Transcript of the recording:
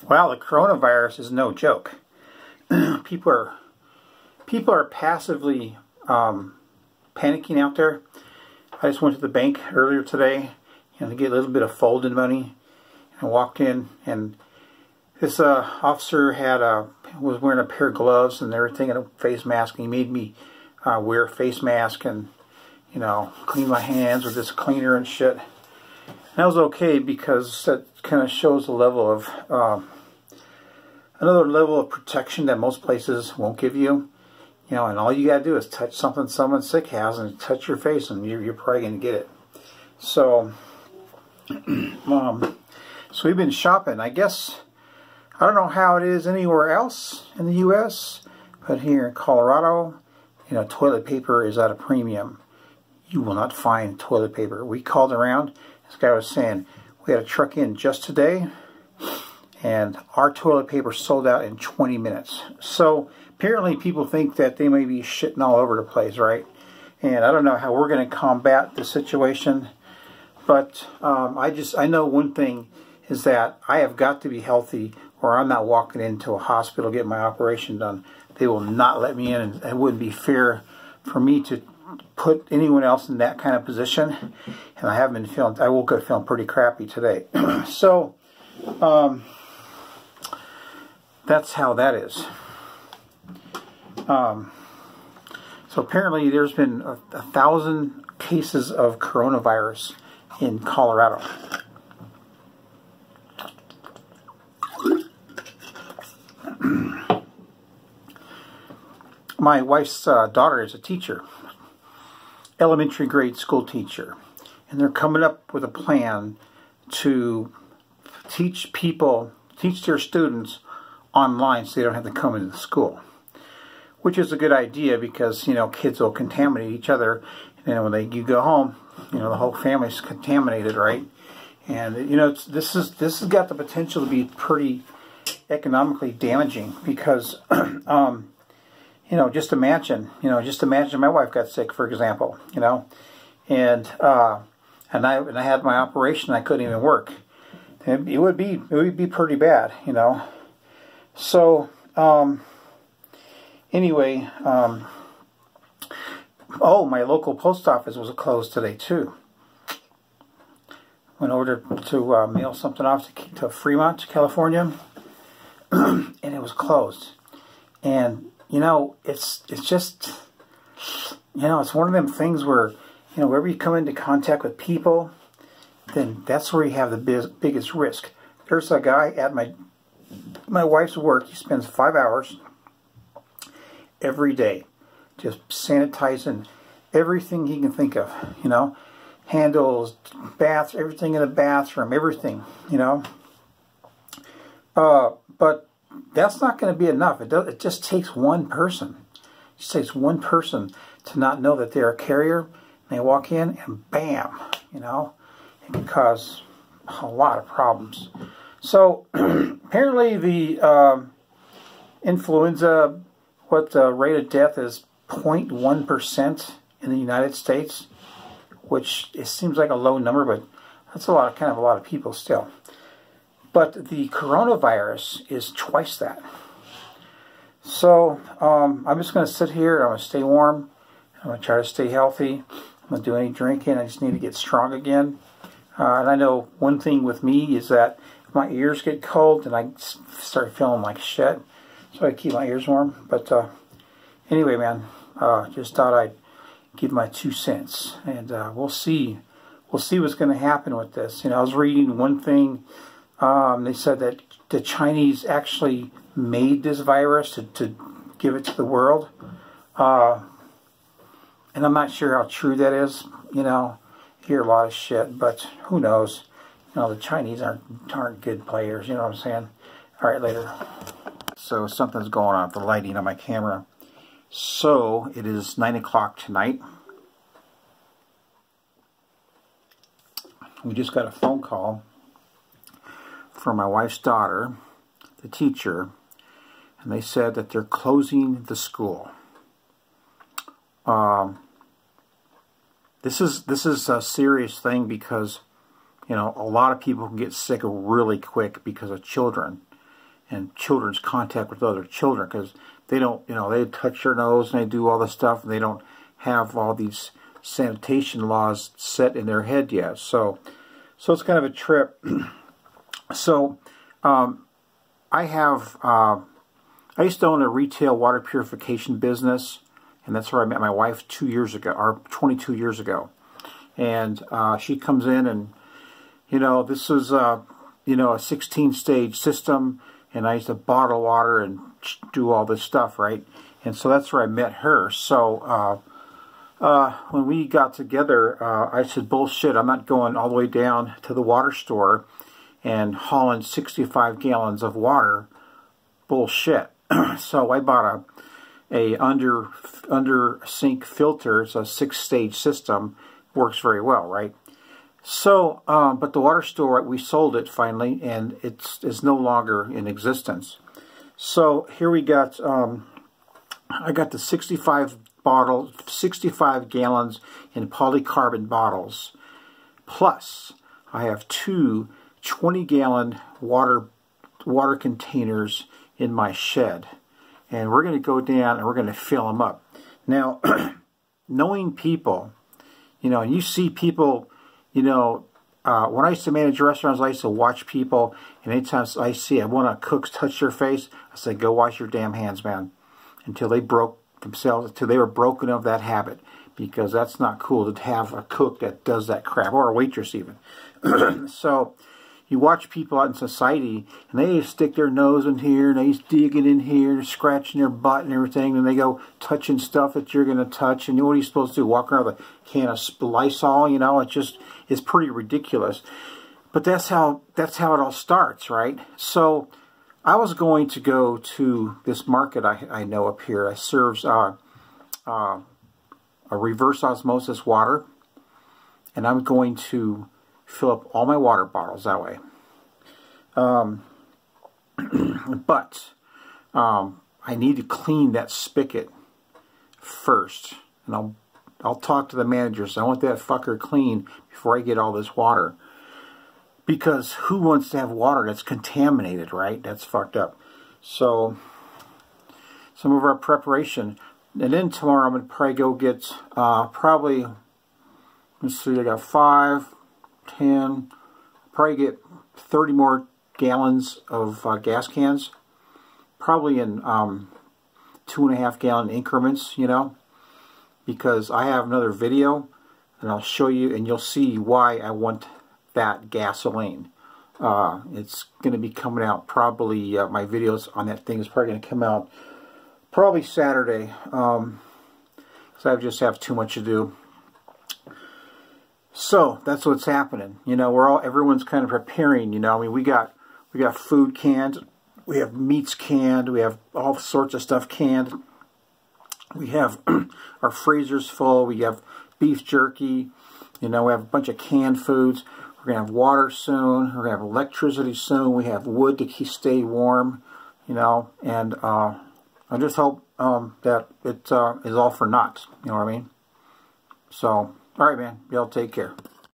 Well, the coronavirus is no joke. People are passively panicking out there. I just went to the bank earlier today, to get a little bit of folded money, and walked in, and this officer was wearing a pair of gloves and everything and a face mask, and he made me wear a face mask and clean my hands with this cleaner and shit. And that was okay because that kind of shows a level of another level of protection that most places won't give you. And all you gotta do is touch something someone sick has and touch your face, and you're probably gonna get it. So, so we've been shopping. I guess I don't know how it is anywhere else in the U.S., but here in Colorado, toilet paper is at a premium. You will not find toilet paper. We called around. This guy was saying we had a truck in just today, and our toilet paper sold out in 20 minutes. So apparently people think that they may be shitting all over the place, right? And I don't know how we're going to combat the situation, but I know one thing is that I have got to be healthy, or I'm not walking into a hospital getting my operation done. They will not let me in, and it wouldn't be fair for me to put anyone else in that kind of position. And I haven't been feeling, I woke up feeling pretty crappy today. So, that's how that is. So apparently there's been 1,000 cases of coronavirus in Colorado. My wife's daughter is a teacher, elementary grade school teacher, and they're coming up with a plan to teach their students online so they don't have to come into school, which is a good idea because kids will contaminate each other, and when you go home, the whole family's contaminated, right? And this has got the potential to be pretty economically damaging because just imagine my wife got sick, for example, and I had my operation, I couldn't even work. It would be pretty bad, So anyway, my local post office was closed today too. Went over to mail something off to Fremont, California, and it was closed. And it's just, it's one of them things where, wherever you come into contact with people, then that's where you have the biggest risk. There's a guy at my wife's work. He spends 5 hours every day just sanitizing everything he can think of, handles, baths, everything in the bathroom, everything, but that's not going to be enough. It just takes one person. It just takes one person to not know that they're a carrier, and they walk in and bam, it can cause a lot of problems. So apparently the influenza, rate of death is 0.1% in the United States, which it seems like a low number, but that's kind of a lot of people still. But the coronavirus is twice that. So I'm just going to sit here. I'm going to stay warm. I'm going to try to stay healthy. I'm going to do any drinking. I just need to get strong again. And I know one thing with me is that if my ears get cold and I start feeling like shit, so I keep my ears warm. But anyway, man, just thought I'd give my 2 cents, and we'll see. We'll see what's going to happen with this. I was reading one thing. They said that the Chinese actually made this virus to give it to the world. And I'm not sure how true that is. You hear a lot of shit, but who knows? The Chinese aren't good players. You know what I'm saying? All right, later. So something's going on with the lighting on my camera. So it is 9 o'clock tonight. We just got a phone call from my wife's daughter, the teacher, and they said that they're closing the school. This is a serious thing because You know, a lot of people can get sick really quick because of children and children's contact with other children, because they don't, you know, they touch their nose and they do all this stuff, and they don't have all these sanitation laws set in their head yet. So it's kind of a trip. So I used to own a retail water purification business, and that's where I met my wife 2 years ago, or 22 years ago. And she comes in, and you know, this was you know, a 16-stage system, and I used to bottle water and do all this stuff, right? And so that's where I met her. So when we got together, I said, bullshit, I'm not going all the way down to the water store and hauling 65 gallons of water. Bullshit. So I bought a under sink filter. It's a 6-stage system. Works very well, right? So, but the water store, we sold it finally, and it's no longer in existence. So here we got, I got the 65 gallons in polycarbonate bottles. Plus, I have 2 20-gallon water containers in my shed. And we're going to go down and we're going to fill them up. Now, knowing people, you know, and you see people, you know, when I used to manage restaurants, I used to watch people, and anytime I see one of the cooks touch their face, I say, go wash your damn hands, man. Until they broke themselves, until they were broken of that habit. Because that's not cool to have a cook that does that crap, or a waitress even. So, you watch people out in society, and they stick their nose in here, and they digging in here, scratching their butt and everything, and they go touching stuff that you're going to touch, and you know what are you supposed to do? Walk around with a can of Lysol, you know? It's pretty ridiculous. But that's how it all starts, right? So I was going to go to this market I know up here. It serves a reverse osmosis water, and I'm going to fill up all my water bottles that way. But I need to clean that spigot first, and I'll talk to the managers. I want that fucker clean before I get all this water, because who wants to have water that's contaminated, right? That's fucked up. So some of our preparation, and then tomorrow I'm gonna probably go get probably, let's see, I got 5, 10, probably get 30 more gallons of gas cans, probably in 2.5 gallon increments, you know, because I have another video, and I'll show you, and you'll see why I want that gasoline. It's going to be coming out probably, my videos on that thing is probably going to come out probably Saturday, because I just have too much to do. So that's what's happening. You know, everyone's kind of preparing. You know, I mean, we got food canned, we have meats canned, we have all sorts of stuff canned. We have our freezers full. We have beef jerky. You know, we have a bunch of canned foods. We're gonna have water soon. We're gonna have electricity soon. We have wood to stay warm. You know, and I just hope that it is all for naught. You know what I mean? So. All right, man. Y'all take care.